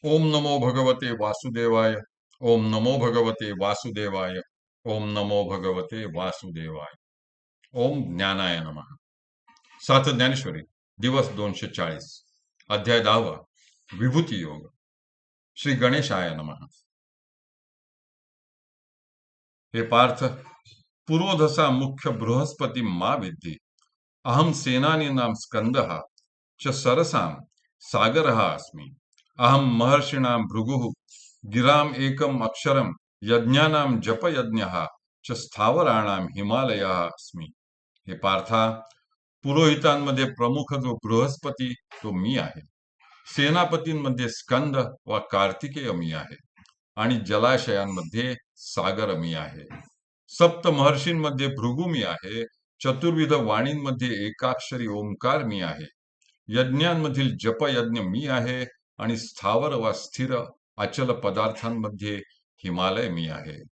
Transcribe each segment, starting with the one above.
ओम नमो भगवते वासुदेवाय. ओम नमो भगवते वासुदेवाय. ओम नमो भगवते वासुदेवाय. ओम ज्ञानाय नमः. साथ ज्ञानेश्वरी, दिवस 240, अध्याय 10, विभूती योग. श्री गणेशाय नमः. हे पार्थ, पुरोधसा मुख्य बृहस्पती मा विद्धि. अहम सेनानीनां स्कंदः च सरसां सागरः अस्मि. अहम महर्षिणां भृगुः गिराम एकम अक्षरम यज्ञानां जप यज्ञः च स्थावराणां हिमालयः अस्मि. हे पार्था, पुरोहितांमध्ये प्रमुख जो बृहस्पती तो मी आहे. सेनापतींमध्ये स्कंद व कार्तिकेय मी आहे आणि जलाशयांमध्ये सागर मी आहे. सप्त महर्षींमध्ये भृगु मी आहे. चतुर्विध वाणींमध्ये एकाक्षरी ओंकार मी आहे. यज्ञांमधील जपयज्ञ मी आहे आणि स्थावर व स्थिर अचल पदार्थांमध्ये हिमालय मी आहे.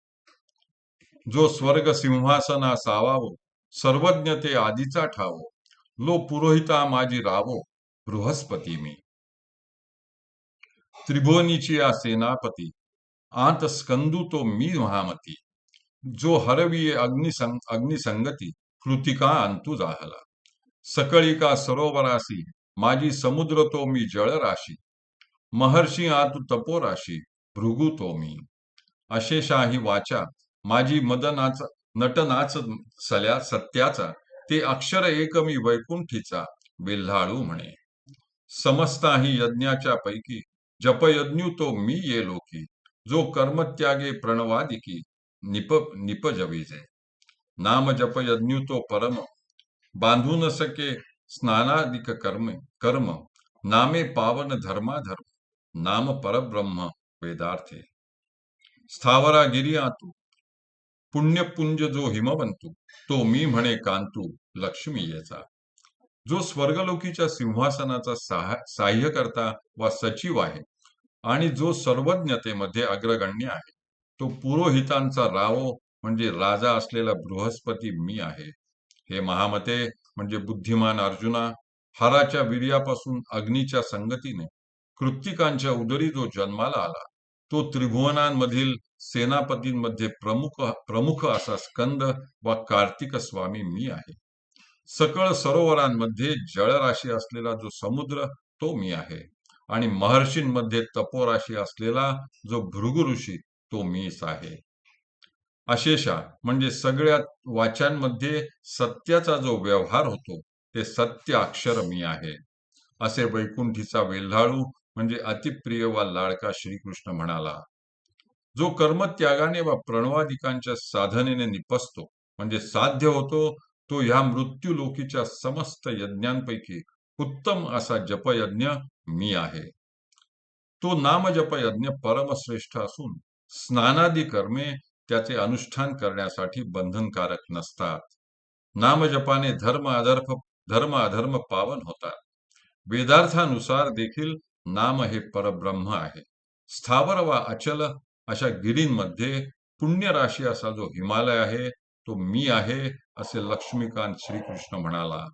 जो स्वर्ग सिंहासना सावावो, सर्वज्ञ ते आधीचा ठावो, लो पुरोहिता माझी रावो, बृहस्पती मी. त्रिभुवनीची या सेनापती, आंत स्कंदू तो मी महामती. जो हरविये अग्निसंगती, कृतिका अंतू जाहला. सकळिका सरोवरासी, माझी समुद्र तो मी जळराशी. महर्षी आतु तपोराशी, भृगु तो मी. अशेषाही वाचा, माझी मदनाचा नटनाच सल्या सत्याचा. ते अक्षर एक मी वैकुंठीचा, वेल्हाळू म्हणे. समस्ताही यज्ञाच्या पैकी, जपयज्ञू तो मी ये लोकी. जो कर्मत्यागे प्रणवादिकी, निपजविजे. नाम जपयज्ञू तो परम, बांधू न सके स्नानादिक कर्म. नामे पावन धर्माधर्म, नाम परब्रह्म वेदार्थे. स्थावरा गिरी आतू, पुण्यपुंज जो हिमवंतू, तो मी म्हणे कांतू लक्ष्मी येचा. जो स्वर्गलोकीच्या सिंहासनाचा साह्यकर्ता व सचिव आहे आणि जो सर्वज्ञतेमध्ये अग्रगण्य आहे, तो पुरोहितांचा रावो म्हणजे राजा असलेला बृहस्पती मी आहे. हे महामते, म्हणजे बुद्धिमान अर्जुना, हराच्या वीर्यापासून अग्नीच्या संगतीने कृत्तिकांच्या उदरी जो जन्माला आला, तो त्रिभुवनांमधील सेनापतींमध्ये प्रमुख असा स्कंद व कार्तिक स्वामी मी आहे. सकळ सरोवरांमध्ये जळराशी असलेला जो समुद्र तो मी आहे आणि महर्षींमध्ये तपोराशी असलेला जो भृगु ऋषी तो मीच आहे. अशेषा म्हणजे सगळ्या वाचांमध्ये सत्याचा जो व्यवहार होतो ते सत्य अक्षर मी आहे, असे वैकुंठीचा वेल्हाळू म्हणजे अतिप्रिय व लाडका श्रीकृष्ण म्हणाला. जो कर्मत्यागाने व प्रणवादिकांच्या साधनेने निपसतो म्हणजे साध्य होतो, तो ह्या मृत्यू लोकीच्या समस्त यज्ञांपैकी उत्तम असा जपयज्ञ मी आहे. तो नामजप यज्ञ परमश्रेष्ठ असून स्नानादी कर्मे त्याचे अनुष्ठान करण्यासाठी बंधनकारक नसतात. नामजपाने धर्म अधर्म पावन होतात. वेदार्थानुसार देखील नाम हे परब्रह्म आहे. स्थावर व अचल अशा गिरींमध्ये पुण्यराशी असा जो हिमालय आहे तो मी आहे, असे लक्ष्मीकांत श्रीकृष्ण म्हणाला.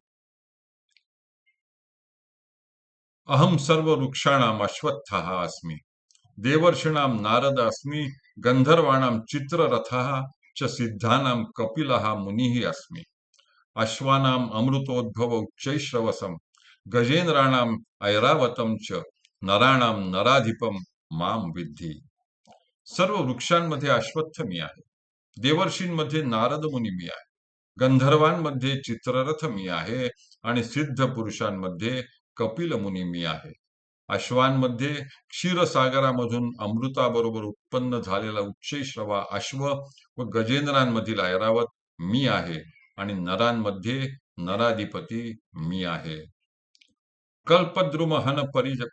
अहम सर्व वृक्षाणाम अश्वत्थः अस्मि. देवर्षिणां नारद अस्मि. गंधर्वाणां चित्ररथः च सिद्धानां कपिलः मुनिः अस्मि. अश्वानां अमृतोद्भव उच्चैश्रवसं. गजेंद्राणां ऐरावतं च. नराणां नराधिपं माम विद्धी. सर्व वृक्षांमध्ये अश्वत्थ मी आहे. देवर्षींमध्ये नारद मुनी मी आहे. गंधर्वांमध्ये चित्ररथ मी आहे आणि सिद्ध पुरुषांमध्ये कपिल मुनी मी आहे. अश्वांमध्ये क्षीरसागरामधून अमृताबरोबर उत्पन्न झालेला उच्चैश्रवा अश्व व गजेंद्रांमधील ऐरावत मी आहे आणि नरांमध्ये नराधिपती मी आहे. कल्पद्रुम हन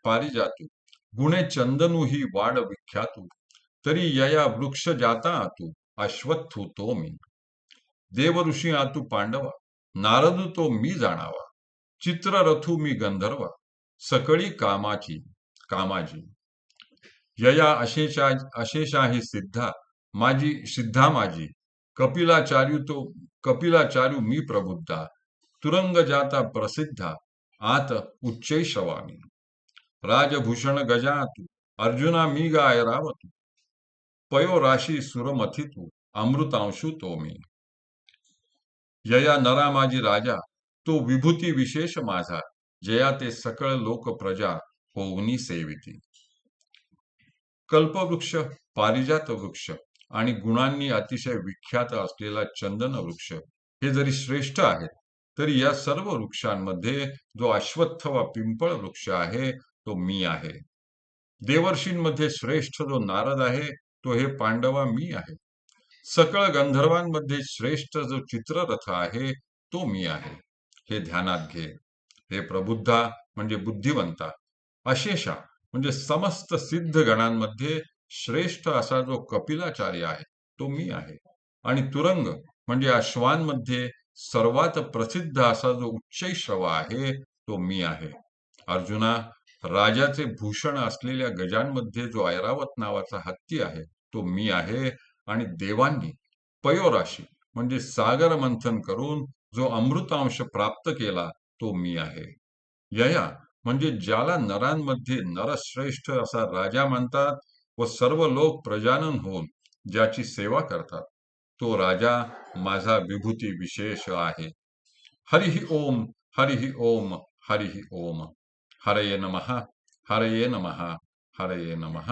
पारिजातू, गुणे चंदनू ही वाड विख्यातू. तरी यया वृक्ष जाता आतू, अश्वत्थू तो मी. देवऋषी आतू पांडवा, नारद तो मी जाणावा. चित्ररथू मी गंधर्वा, सकळी कामाजी. यया अशेषाही सिद्धा माझी. कपिलाचार्यू मी प्रबुद्धा. तुरंग जाता प्रसिद्धा, आत उच्चैश्रवामी. राजभूषण गजातू, अर्जुना मी गा ऐरावतु पयो राशी सुरमथितु अमृतांशु तो मी. यया नरा माझी राजा तो विभूती विशेष माझा जया ते सकळ लोक प्रजा होऊनी सेविती. कल्पवृक्ष, पारिजात वृक्ष आणि गुणांनी अतिशय विख्यात असलेला चंदन वृक्ष हे जरी श्रेष्ठ आहेत, तरी या सर्व वृक्षांमध्ये जो अश्वत्थ वा पिंपळ वृक्ष आहे तो मी आहे. देवर्षींमध्ये श्रेष्ठ जो नारद आहे तो हे पांडवा मी आहे. सकळ गंधर्वांमध्ये श्रेष्ठ जो चित्ररथ आहे तो मी आहे. हे ध्यानात घे. हे प्रबुद्धा म्हणजे बुद्धिवंता, अशेषा म्हणजे समस्त सिद्ध गणांमध्ये श्रेष्ठ असा जो कपिलाचार्य आहे तो मी आहे. आणि तुरंग म्हणजे अश्वांमध्ये सर्वात प्रसिद्ध असा जो उच्चैश्रव आहे तो मी आहे. अर्जुना, राजाचे भूषण असलेल्या गजांमध्ये जो ऐरावत नावाचा हत्ती आहे तो मी आहे. आणि देवांनी पयोराशी म्हणजे सागर मंथन करून जो अमृतांश प्राप्त केला तो मी आहे. यया म्हणजे ज्याला नरांमध्ये नरश्रेष्ठ असा राजा म्हणतात व सर्व लोक प्रजानन होऊन ज्याची सेवा करतात तो राजा माझा विभूती विशेष आहे. हरिहि ओम, हरिहि ओम, हरिहि ओम. हरये नमः, हरये नमः, हरये नमः.